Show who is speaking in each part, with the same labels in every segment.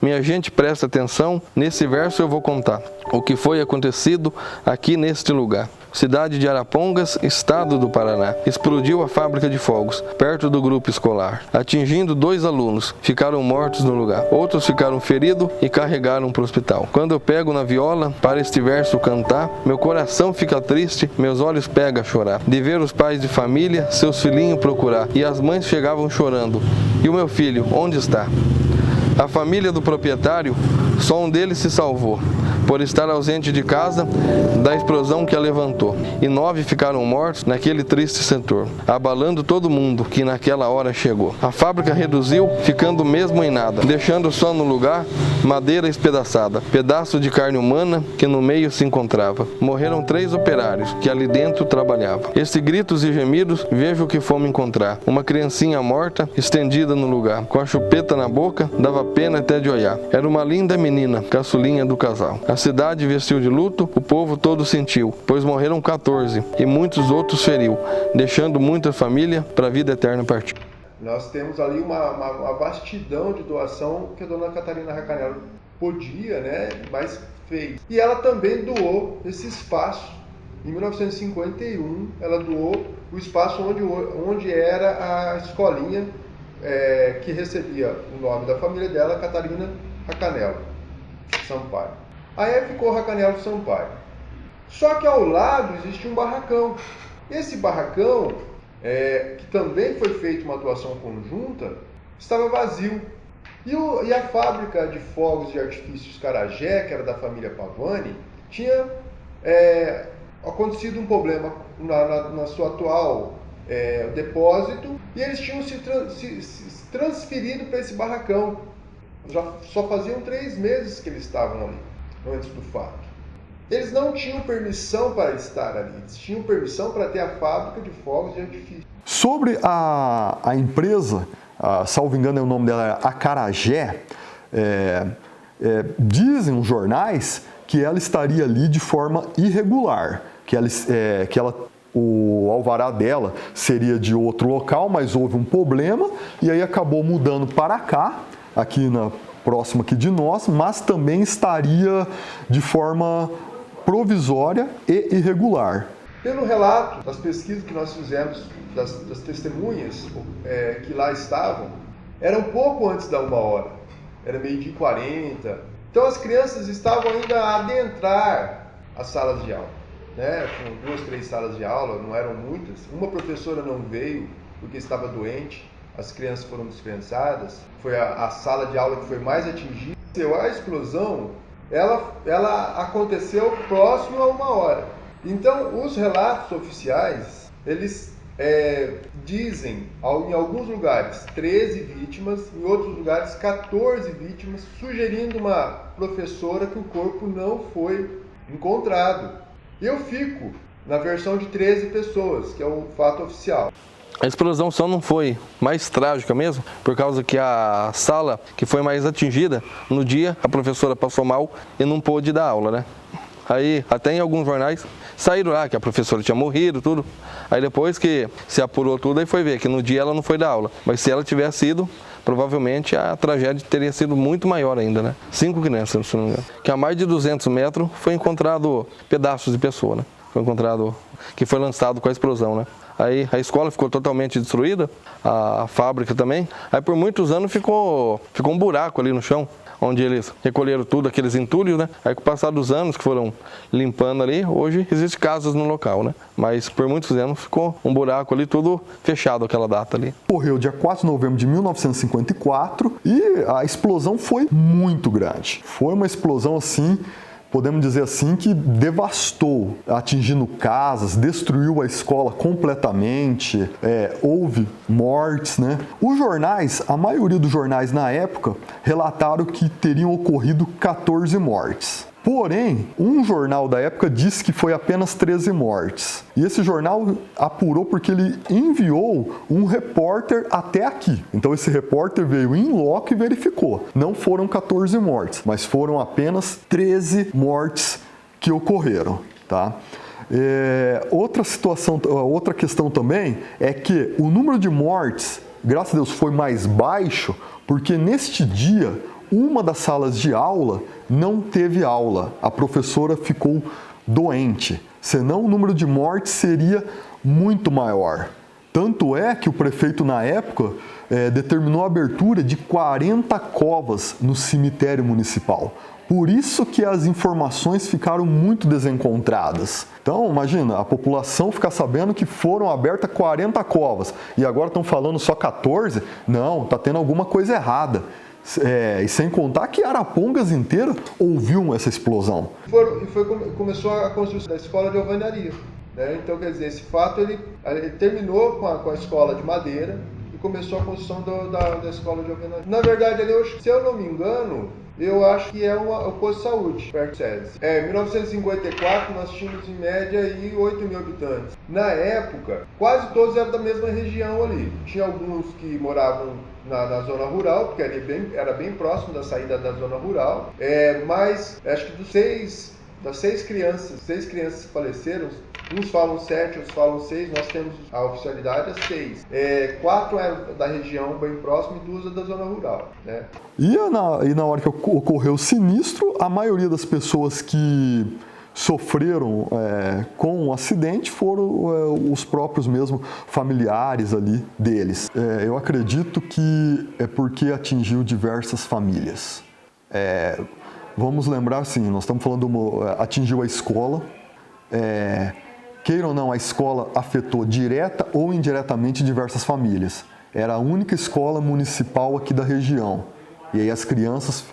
Speaker 1: Minha gente, presta atenção, nesse verso eu vou contar o que foi acontecido aqui neste lugar. Cidade de Arapongas, estado do Paraná. Explodiu a fábrica de fogos, perto do grupo escolar, atingindo 2 alunos. Ficaram mortos no lugar. Outros ficaram feridos e carregaram para o hospital. Quando eu pego na viola para este verso cantar, meu coração fica triste, meus olhos pegam a chorar. De ver os pais de família, seus filhinhos procurar. E as mães chegavam chorando. E o meu filho, onde está? A família do proprietário, só um deles se salvou, por estar ausente de casa da explosão que a levantou. E 9 ficaram mortos naquele triste setor, abalando todo mundo que naquela hora chegou. A fábrica reduziu, ficando mesmo em nada, deixando só no lugar madeira espedaçada, pedaço de carne humana que no meio se encontrava. Morreram 3 operários que ali dentro trabalhavam. Estes gritos e gemidos, vejo o que fomos encontrar. Uma criancinha morta, estendida no lugar, com a chupeta na boca, dava pena até de olhar. Era uma linda menina, caçulinha do casal. A cidade vestiu de luto, o povo todo sentiu, pois morreram 14 e muitos outros feriu, deixando muita família para a vida eterna partir.
Speaker 2: Nós temos ali uma vastidão de doação que a dona Catarina Racanello podia, né, mas fez. E ela também doou esse espaço. Em 1951, ela doou o espaço onde era a escolinha que recebia o nome da família dela, Catarina Racanello Sampaio. Aí ficou Racanello Sampaio. Só que ao lado existia um barracão. Esse barracão, que também foi feita uma doação conjunta, estava vazio. E a fábrica de fogos de artifícios Carajé, que era da família Pavani, tinha acontecido um problema na sua atual depósito, e eles tinham se transferido para esse barracão. Só faziam 3 meses que eles estavam ali, antes do fato. Eles não tinham permissão para estar ali, eles tinham permissão para ter a fábrica de fogos de artifício.
Speaker 3: Sobre a empresa, salvo engano o nome dela era Acarajé, dizem os jornais que ela estaria ali de forma irregular, que o alvará dela seria de outro local, mas houve um problema e aí acabou mudando para cá, aqui próximo aqui de nós, mas também estaria de forma provisória e irregular.
Speaker 2: Pelo relato das pesquisas que nós fizemos, das testemunhas que lá estavam, era um pouco antes da 1h, era 12h40. Então as crianças estavam ainda a adentrar as salas de aula, né? Tinham 2, 3 salas de aula, não eram muitas. Uma professora não veio porque estava doente, as crianças foram dispensadas. Foi a sala de aula que foi mais atingida. A explosão, ela aconteceu próximo a 1h. Então, os relatos oficiais, eles dizem, em alguns lugares, 13 vítimas, em outros lugares, 14 vítimas, sugerindo uma professora que o corpo não foi encontrado. Eu fico na versão de 13 pessoas, que é o fato oficial.
Speaker 1: A explosão só não foi mais trágica mesmo, por causa que a sala que foi mais atingida, no dia a professora passou mal e não pôde dar aula, né? Aí, até em alguns jornais, saíram lá que a professora tinha morrido, tudo. Aí depois que se apurou tudo, aí foi ver que no dia ela não foi dar aula. Mas se ela tivesse ido, provavelmente a tragédia teria sido muito maior ainda, né? 5 crianças, se não me engano. Que a mais de 200 metros foi encontrado pedaços de pessoa, né? Foi encontrado, que foi lançado com a explosão, né? Aí a escola ficou totalmente destruída, a fábrica também. Aí por muitos anos ficou um buraco ali no chão, onde eles recolheram tudo, aqueles entulhos, né? Aí com o passar dos anos que foram limpando ali, hoje existem casas no local, né? Mas por muitos anos ficou um buraco ali, tudo fechado aquela data ali.
Speaker 3: Ocorreu dia 4 de novembro de 1954 e a explosão foi muito grande. Foi uma explosão assim, podemos dizer assim, que devastou, atingindo casas, destruiu a escola completamente, houve mortes, né? Os jornais, a maioria dos jornais na época, relataram que teriam ocorrido 14 mortes. Porém, um jornal da época disse que foi apenas 13 mortes. E esse jornal apurou porque ele enviou um repórter até aqui. Então esse repórter veio em loco e verificou. Não foram 14 mortes, mas foram apenas 13 mortes que ocorreram, tá? Outra questão também é que o número de mortes, graças a Deus, foi mais baixo, porque neste dia uma das salas de aula não teve aula, a professora ficou doente, senão o número de mortes seria muito maior. Tanto é que o prefeito, na época, determinou a abertura de 40 covas no cemitério municipal. Por isso que as informações ficaram muito desencontradas. Então, imagina, a população ficar sabendo que foram abertas 40 covas e agora estão falando só 14? Não, está tendo alguma coisa errada. E sem contar que Arapongas inteira ouviu essa explosão.
Speaker 2: Começou a construção da escola de alvenaria. Né? Então, quer dizer, esse fato ele terminou com a escola de madeira e começou a construção da escola de alvenaria. Na verdade, ali, se eu não me engano, eu acho que é o posto de saúde, perto de SESI. Em 1954, nós tínhamos em média aí 8 mil habitantes. Na época, quase todos eram da mesma região ali. Tinha alguns que moravam na zona rural, porque era bem próximo da saída da zona rural. Mas acho que das seis crianças que faleceram, uns falam 7, outros falam 6, nós temos a oficialidade é 6. 4 eram da região bem próxima e 2 da zona rural. Né?
Speaker 3: E na hora que ocorreu o sinistro, a maioria das pessoas que sofreram com o acidente foram os próprios mesmo familiares ali deles. Eu acredito que é porque atingiu diversas famílias. Vamos lembrar assim, nós estamos falando atingiu a escola, queira ou não, a escola afetou direta ou indiretamente diversas famílias. Era a única escola municipal aqui da região. E aí as crianças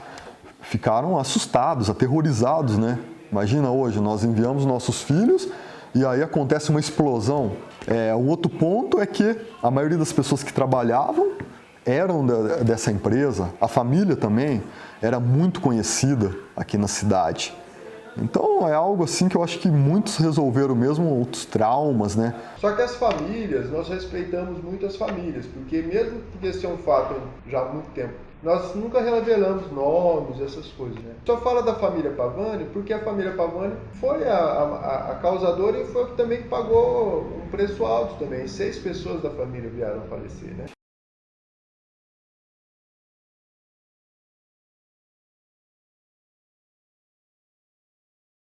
Speaker 3: ficaram assustados, aterrorizados, né? Imagina hoje, nós enviamos nossos filhos e aí acontece uma explosão. Um outro ponto é que a maioria das pessoas que trabalhavam eram dessa empresa, a família também era muito conhecida aqui na cidade. Então é algo assim que eu acho que muitos resolveram mesmo outros traumas, né?
Speaker 2: Só que as famílias, nós respeitamos muito as famílias, porque mesmo que esse é um fato já há muito tempo, nós nunca revelamos nomes, essas coisas, né? Só fala da família Pavani porque a família Pavani foi a causadora e foi o que também pagou um preço alto também. 6 pessoas da família vieram a falecer, né?